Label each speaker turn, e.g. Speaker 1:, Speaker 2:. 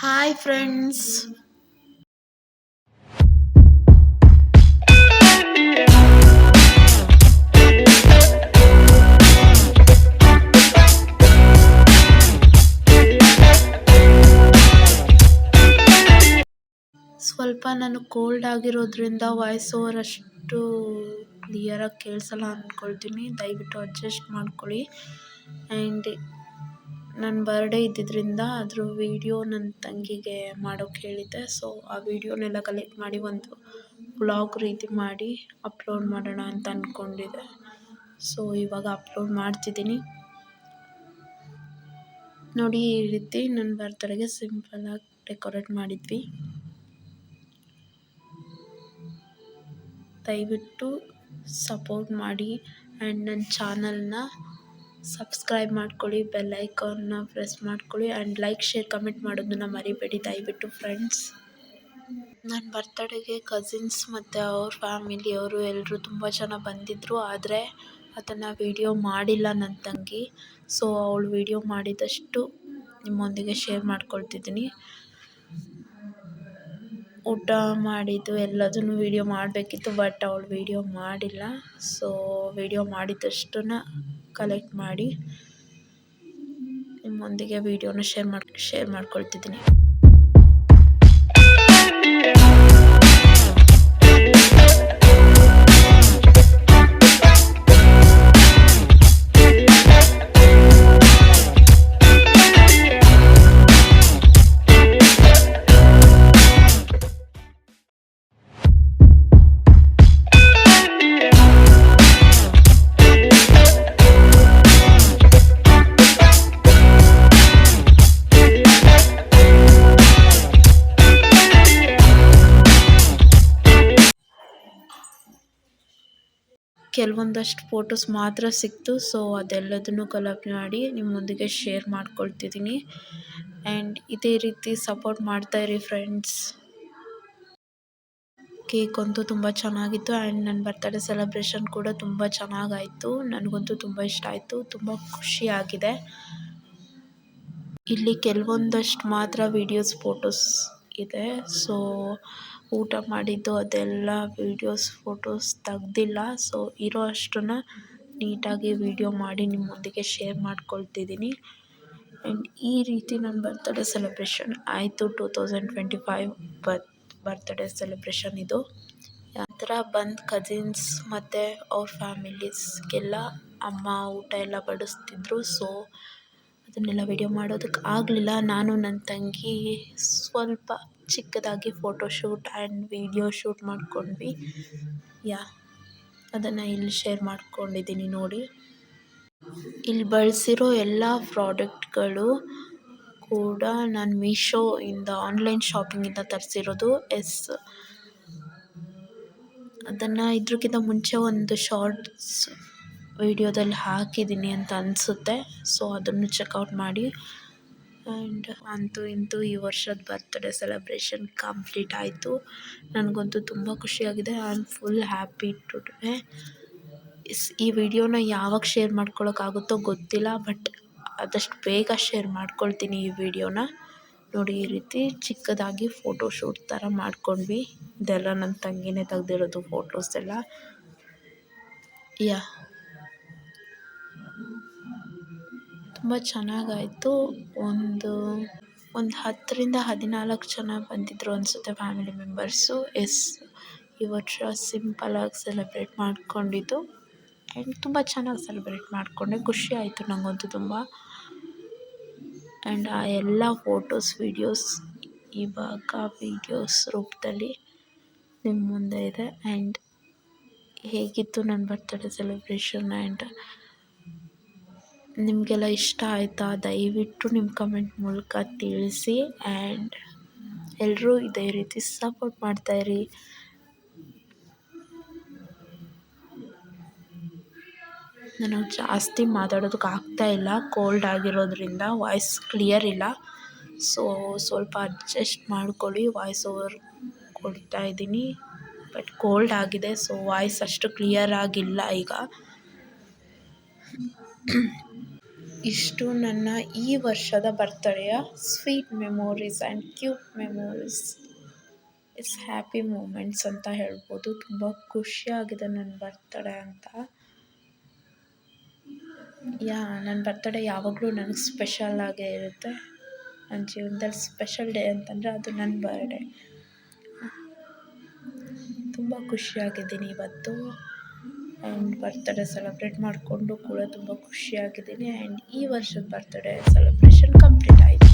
Speaker 1: Hi friends. ಸ್ವಲ್ಪ ನಾನು cold ಆಗಿರೋದ್ರಿಂದ ವಾಯ್ಸ್ ಓವರ್ ಅಷ್ಟು ಕ್ಲಿಯರಾಗಿ ಕೇಳಿಸಲ್ಲ ಅಂದ್ಕೊಳ್ತೀನಿ. ದಯವಿಟ್ಟು ಅಡ್ಜಸ್ಟ್ ಮಾಡ್ಕೊಳ್ಳಿ. ಆ್ಯಂಡ್ ನನ್ನ ಬರ್ಡೇ ಇದ್ದಿದ್ದರಿಂದ ಅದ್ರ ವೀಡಿಯೋ ನನ್ನ ತಂಗಿಗೆ ಮಾಡೋಕ್ಕೆ ಹೇಳಿದ್ದೆ. ಸೊ ಆ ವೀಡಿಯೋನೆಲ್ಲ ಕಲೆಕ್ಟ್ ಮಾಡಿ ಒಂದು ವ್ಲಾಗ್ ರೀತಿ ಮಾಡಿ ಅಪ್ಲೋಡ್ ಮಾಡೋಣ ಅಂತ ಅಂದ್ಕೊಂಡಿದ್ದೆ. ಸೊ ಇವಾಗ ಅಪ್ಲೋಡ್ ಮಾಡ್ತಿದ್ದೀನಿ. ನೋಡಿ, ಈ ರೀತಿ ನನ್ನ ಬರ್ತ್ಡೇಗೆ ಸಿಂಪಲಾಗಿ ಡೆಕೋರೇಟ್ ಮಾಡಿದ್ವಿ. ದಯವಿಟ್ಟು ಸಪೋರ್ಟ್ ಮಾಡಿ ಆ್ಯಂಡ್ ನನ್ನ ಚಾನಲ್ನ ಸಬ್ಸ್ಕ್ರೈಬ್ ಮಾಡ್ಕೊಳ್ಳಿ, ಬೆಲ್ ಐಕಾನ್ನ ಪ್ರೆಸ್ ಮಾಡ್ಕೊಳ್ಳಿ ಆ್ಯಂಡ್ ಲೈಕ್, ಶೇರ್, ಕಮೆಂಟ್ ಮಾಡೋದನ್ನ ಮರಿಬೇಡಿ ದಯವಿಟ್ಟು ಫ್ರೆಂಡ್ಸ್. ನನ್ನ ಬರ್ತಡೇಗೆ ಕಸಿನ್ಸ್ ಮತ್ತು ಅವ್ರ ಫ್ಯಾಮಿಲಿಯವರು ಎಲ್ಲರೂ ತುಂಬ ಜನ ಬಂದಿದ್ದರು. ಆದರೆ ಅದನ್ನು ವೀಡಿಯೋ ಮಾಡಿಲ್ಲ ನನ್ನ ತಂಗಿ. ಸೊ ಅವಳು ವೀಡಿಯೋ ಮಾಡಿದಷ್ಟು ನಿಮ್ಮೊಂದಿಗೆ ಶೇರ್ ಮಾಡ್ಕೊಳ್ತಿದ್ದೀನಿ. ಊಟ ಮಾಡಿದ್ದು ಎಲ್ಲದನ್ನು ವೀಡಿಯೋ ಮಾಡಬೇಕಿತ್ತು, ಬಟ್ ಅವಳು ವೀಡಿಯೋ ಮಾಡಿಲ್ಲ. ಸೊ ವೀಡಿಯೋ ಮಾಡಿದಷ್ಟನ್ನು ಕಲೆಕ್ಟ್ ಮಾಡಿ ನಿಮ್ಮೊಂದಿಗೆ ವೀಡಿಯೋನ ಶೇರ್ ಮಾಡ್ಕೊಳ್ತಿದ್ದೀನಿ. ಕೆಲವೊಂದಷ್ಟು ಫೋಟೋಸ್ ಮಾತ್ರ ಸಿಕ್ತು. ಸೊ ಅದೆಲ್ಲದನ್ನು ಕಲೆಕ್ಟ್ ಮಾಡಿ ನಿಮ್ಮೊಂದಿಗೆ ಶೇರ್ ಮಾಡ್ಕೊಳ್ತಿದ್ದೀನಿ. ಆ್ಯಂಡ್ ಇದೇ ರೀತಿ ಸಪೋರ್ಟ್ ಮಾಡ್ತಾಯಿರಿ ಫ್ರೆಂಡ್ಸ್. ಕೇಕ್ ಅಂತೂ ತುಂಬ ಚೆನ್ನಾಗಿತ್ತು ಆ್ಯಂಡ್ ನನ್ನ ಬರ್ತಡೇ ಸೆಲೆಬ್ರೇಷನ್ ಕೂಡ ತುಂಬ ಚೆನ್ನಾಗಾಯಿತು. ನನಗಂತೂ ತುಂಬ ಇಷ್ಟ ಆಯಿತು, ತುಂಬ ಖುಷಿಯಾಗಿದೆ. ಇಲ್ಲಿ ಕೆಲವೊಂದಷ್ಟು ಮಾತ್ರ ವೀಡಿಯೋಸ್, ಫೋಟೋಸ್ ಇದೆ. ಸೊ ಊಟ ಮಾಡಿದ್ದು ಅದೆಲ್ಲ ವೀಡಿಯೋಸ್, ಫೋಟೋಸ್ ತೆಗ್ದಿಲ್ಲ. ಸೊ ಇರೋ ಅಷ್ಟನ್ನು ನೀಟಾಗಿ ವೀಡಿಯೋ ಮಾಡಿ ನಿಮ್ಮೊಂದಿಗೆ ಶೇರ್ ಮಾಡ್ಕೊಳ್ತಿದ್ದೀನಿ. ಆ್ಯಂಡ್ ಈ ರೀತಿ ನನ್ನ ಬರ್ತಡೇ ಸೆಲೆಬ್ರೇಷನ್ ಆಯಿತು. 2025 ಬರ್ತಡೇ ಸೆಲೆಬ್ರೇಷನ್ ಇದು. ಆ ಥರ ಬಂದು ಕಸಿನ್ಸ್ ಮತ್ತು ಅವ್ರ ಫ್ಯಾಮಿಲೀಸ್ಗೆಲ್ಲ ಅಮ್ಮ ಊಟ ಎಲ್ಲ ಬಡಿಸ್ತಿದ್ರು. ಸೊ ಅದನ್ನೆಲ್ಲ ವೀಡಿಯೋ ಮಾಡೋದಕ್ಕೆ ಆಗಲಿಲ್ಲ. ನಾನು ನನ್ನ ತಂಗಿ ಸ್ವಲ್ಪ ಚಿಕ್ಕದಾಗಿ ಫೋಟೋಶೂಟ್ ಆ್ಯಂಡ್ ವೀಡಿಯೋ ಶೂಟ್ ಮಾಡ್ಕೊಂಡ್ವಿ. ಅದನ್ನು ಇಲ್ಲಿ ಶೇರ್ ಮಾಡ್ಕೊಂಡಿದ್ದೀನಿ ನೋಡಿ. ಇಲ್ಲಿ ಬಳಸಿರೋ ಎಲ್ಲ ಪ್ರಾಡಕ್ಟ್ಗಳು ಕೂಡ ನಾನು ಮೀಶೋಯಿಂದ ಆನ್ಲೈನ್ ಶಾಪಿಂಗಿಂದ ತರಿಸಿರೋದು. ಅದನ್ನು ಇದಕ್ಕಿಂತ ಮುಂಚೆ ಒಂದು ಶಾರ್ಟ್ಸ್ ವೀಡಿಯೋದಲ್ಲಿ ಹಾಕಿದ್ದೀನಿ ಅಂತ ಅನಿಸುತ್ತೆ. ಸೊ ಅದನ್ನು ಚೆಕ್ಔಟ್ ಮಾಡಿ. ಆ್ಯಂಡ್ ಅಂತೂ ಇಂತೂ ಈ ವರ್ಷದ ಬರ್ತ್ಡೇ ಸೆಲೆಬ್ರೇಷನ್ ಕಂಪ್ಲೀಟ್ ಆಯಿತು. ನನಗಂತೂ ತುಂಬ ಖುಷಿಯಾಗಿದೆ. I am full happy today. ಈ ವಿಡಿಯೋನ ಯಾವಾಗ ಶೇರ್ ಮಾಡ್ಕೊಳ್ಳೋಕ್ಕಾಗುತ್ತೋ ಗೊತ್ತಿಲ್ಲ, ಬಟ್ ಆದಷ್ಟು ಬೇಗ ಶೇರ್ ಮಾಡ್ಕೊಳ್ತೀನಿ ಈ ವಿಡಿಯೋನ. ನೋಡಿ, ಈ ರೀತಿ ಚಿಕ್ಕದಾಗಿ ಫೋಟೋಶೂಟ್ ಥರ ಮಾಡ್ಕೊಂಡ್ವಿ. ಇದೆಲ್ಲ ನನ್ನ ತಂಗಿನೇ ತೆಗ್ದಿರೋದು ಫೋಟೋಸ್ ಎಲ್ಲ. ತುಂಬ ಚೆನ್ನಾಗಾಯಿತು. ಒಂದು 10ರಿಂದ 14 ಜನ ಬಂದಿದ್ದರು ಅನಿಸುತ್ತೆ ಫ್ಯಾಮಿಲಿ ಮೆಂಬರ್ಸು. ಈ ವರ್ಷ ಸಿಂಪಲಾಗಿ ಸೆಲೆಬ್ರೇಟ್ ಮಾಡ್ಕೊಂಡಿದ್ದು ಆ್ಯಂಡ್ ತುಂಬ ಚೆನ್ನಾಗಿ ಸೆಲೆಬ್ರೇಟ್ ಮಾಡಿಕೊಂಡೆ. ಖುಷಿ ಆಯಿತು ನನಗಂತೂ ತುಂಬ. ಆ್ಯಂಡ್ ಆ ಎಲ್ಲ ಫೋಟೋಸ್, ವೀಡಿಯೋಸ್ ಇವಾಗ ವೀಡಿಯೋಸ್ ರೂಪದಲ್ಲಿ ನಿಮ್ಮ ಮುಂದೆ ಇದೆ. ಆ್ಯಂಡ್ ಹೇಗಿತ್ತು ನನ್ನ ಬರ್ತಡೇ ಸೆಲೆಬ್ರೇಷನ್ ಆ್ಯಂಡ್ ನಿಮಗೆಲ್ಲ ಇಷ್ಟ ಆಯಿತಾ? ದಯವಿಟ್ಟು ನಿಮ್ಮ ಕಮೆಂಟ್ ಮೂಲಕ ತಿಳಿಸಿ. ಆ್ಯಂಡ್ ಎಲ್ಲರೂ ಇದೇ ರೀತಿ ಸಪೋರ್ಟ್ ಮಾಡ್ತಾಯಿರಿ. ನನಗೆ ಜಾಸ್ತಿ ಮಾತಾಡೋದಕ್ಕೆ ಆಗ್ತಾಯಿಲ್ಲ, ಕೋಲ್ಡ್ ಆಗಿರೋದ್ರಿಂದ ವಾಯ್ಸ್ ಕ್ಲಿಯರ್ ಇಲ್ಲ. ಸೊ ಸ್ವಲ್ಪ ಅಡ್ಜಸ್ಟ್ ಮಾಡ್ಕೊಳ್ಳಿ. ವಾಯ್ಸ್ ಓವರ್ ಕೊಡ್ತಾಯಿದ್ದೀನಿ, ಬಟ್ ಕೋಲ್ಡ್ ಆಗಿದೆ. ಸೊ ವಾಯ್ಸ್ ಅಷ್ಟು ಕ್ಲಿಯರ್ ಆಗಿಲ್ಲ ಈಗ. ಇಷ್ಟು ನನ್ನ ಈ ವರ್ಷದ ಬರ್ತಡೆಯ sweet memories and cute memories happy moments ಅಂತ ಹೇಳ್ಬೋದು. ತುಂಬ ಖುಷಿಯಾಗಿದೆ ನನ್ನ ಬರ್ತಡೇ ಅಂತ. ನನ್ನ ಬರ್ತಡೇ ಯಾವಾಗಲೂ ನನಗೆ ಸ್ಪೆಷಲ್ ಆಗೇ ಇರುತ್ತೆ. ನನ್ನ ಜೀವನದಲ್ಲಿ ಸ್ಪೆಷಲ್ ಡೇ ಅಂತಂದರೆ ಅದು ನನ್ನ ಬರ್ಡೇ. ತುಂಬ ಖುಷಿಯಾಗಿದ್ದೀನಿ ಇವತ್ತು. ಆ್ಯಂಡ್ ಬರ್ತಡೇ ಸೆಲೆಬ್ರೇಟ್ ಮಾಡಿಕೊಂಡು ಕೂಡ ತುಂಬ ಖುಷಿಯಾಗಿದ್ದೀನಿ. ಆ್ಯಂಡ್ ಈ ವರ್ಷದ ಬರ್ತಡೇ ಸೆಲೆಬ್ರೇಷನ್ ಕಂಪ್ಲೀಟ್ ಆಯಿತು.